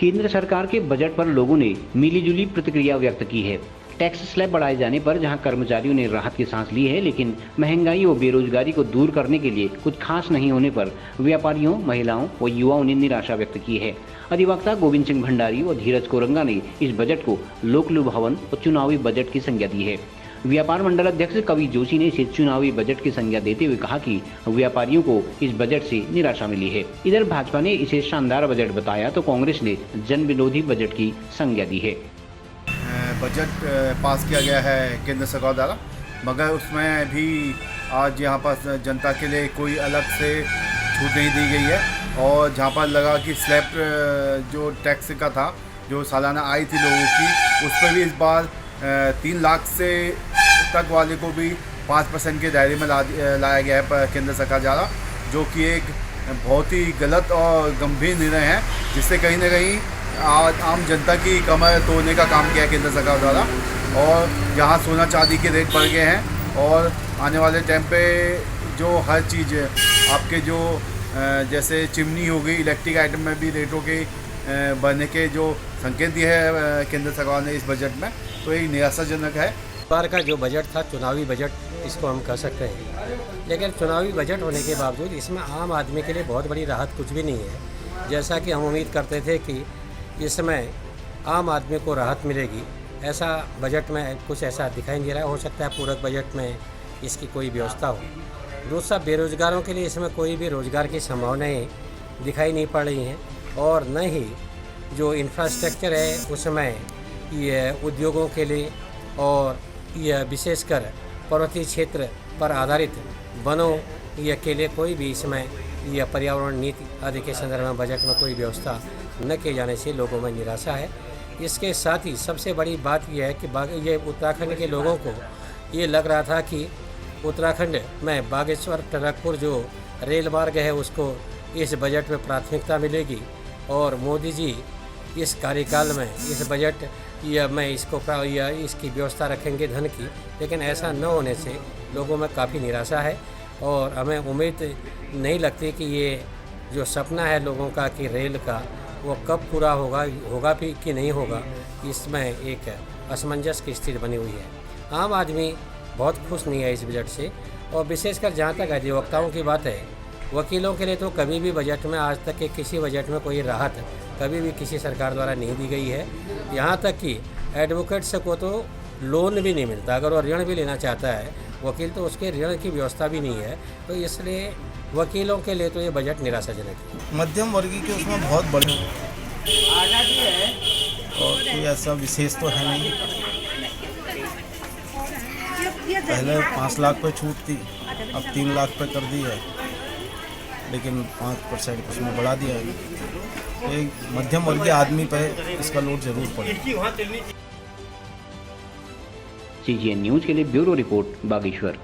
केंद्र सरकार के बजट पर लोगों ने मिलीजुली प्रतिक्रिया व्यक्त की है। टैक्स स्लैब बढ़ाए जाने पर जहां कर्मचारियों ने राहत की सांस ली है, लेकिन महंगाई और बेरोजगारी को दूर करने के लिए कुछ खास नहीं होने पर व्यापारियों, महिलाओं और युवाओं ने निराशा व्यक्त की है। अधिवक्ता गोविंद सिंह भंडारी और धीरज कोरंगा ने इस बजट को लोक लुभावन और चुनावी बजट की संज्ञा दी है। व्यापार मंडल अध्यक्ष कवि जोशी ने इसे चुनावी बजट की संज्ञा देते हुए कहा कि व्यापारियों को इस बजट से निराशा मिली है। इधर भाजपा ने इसे शानदार बजट बताया तो कांग्रेस ने जन विरोधी बजट की संज्ञा दी है। बजट पास किया गया है केंद्र सरकार द्वारा, मगर उसमें भी आज यहाँ पर जनता के लिए कोई अलग से छूट नहीं दी गई है। और जहाँ पर लगा कि स्लैब जो टैक्स का था, जो सालाना आई थी लोगों की, उस पर भी इस बार 3 लाख से तक वाले को भी 5% के दायरे में लाया गया है केंद्र सरकार द्वारा, जो कि एक बहुत ही गलत और गंभीर निर्णय है, जिससे कहीं ना कहीं आम जनता की कमर तोड़ने का काम किया है केंद्र सरकार द्वारा। और जहां सोना चांदी के रेट बढ़ गए हैं और आने वाले टाइम पे जो हर चीज़ आपके जो जैसे चिमनी हो गई, इलेक्ट्रिक आइटम में भी रेटों के बढ़ने के जो संकेत दिए है केंद्र सरकार ने इस बजट में, तो ये निराशाजनक है। बार का जो बजट था चुनावी बजट इसको हम कह सकते हैं, लेकिन चुनावी बजट होने के बावजूद इसमें आम आदमी के लिए बहुत बड़ी राहत कुछ भी नहीं है। जैसा कि हम उम्मीद करते थे कि इसमें आम आदमी को राहत मिलेगी, ऐसा बजट में कुछ ऐसा दिखाई नहीं दे रहा है। हो सकता है पूरक बजट में इसकी कोई व्यवस्था हो। दूसरा, बेरोजगारों के लिए इसमें कोई भी रोजगार की संभावनाएं दिखाई नहीं पड़ रही हैं, और न ही जो इंफ्रास्ट्रक्चर है उसमें ये उद्योगों के लिए और यह विशेषकर पर्वतीय क्षेत्र पर आधारित वनों या के लिए कोई भी इसमें यह पर्यावरण नीति आदि के संदर्भ में बजट में कोई व्यवस्था न किए जाने से लोगों में निराशा है। इसके साथ ही सबसे बड़ी बात यह है कि ये उत्तराखंड के लोगों को ये लग रहा था कि उत्तराखंड में बागेश्वर टनकपुर जो रेल मार्ग है उसको इस बजट में प्राथमिकता मिलेगी, और मोदी जी इस कार्यकाल में इस बजट इसकी व्यवस्था रखेंगे धन की, लेकिन ऐसा न होने से लोगों में काफ़ी निराशा है। और हमें उम्मीद नहीं लगती कि ये जो सपना है लोगों का कि रेल का, वो कब पूरा होगा भी कि नहीं होगा, इसमें एक असमंजस की स्थिति बनी हुई है। आम आदमी बहुत खुश नहीं है इस बजट से। और विशेषकर जहाँ तक अधिवक्ताओं की बात है, वकीलों के लिए तो कभी भी बजट में आज तक के किसी बजट में कोई राहत कभी भी किसी सरकार द्वारा नहीं दी गई है। यहाँ तक कि एडवोकेट्स को तो लोन भी नहीं मिलता, अगर वो ऋण भी लेना चाहता है वकील तो उसके ऋण की व्यवस्था भी नहीं है। तो इसलिए वकीलों के लिए तो ये बजट निराशाजनक है। मध्यम वर्गीय के उसमें बहुत बड़ी और कोई ऐसा विशेष तो है नहीं। पहले 5 लाख पे छूट थी, अब 3 लाख पे कर दी है, लेकिन 5% उसमें बढ़ा दिया है। एक मध्यम वर्गीय आदमी पे इसका लोड जरूर पड़ेगा। CGN न्यूज के लिए ब्यूरो रिपोर्ट बागेश्वर।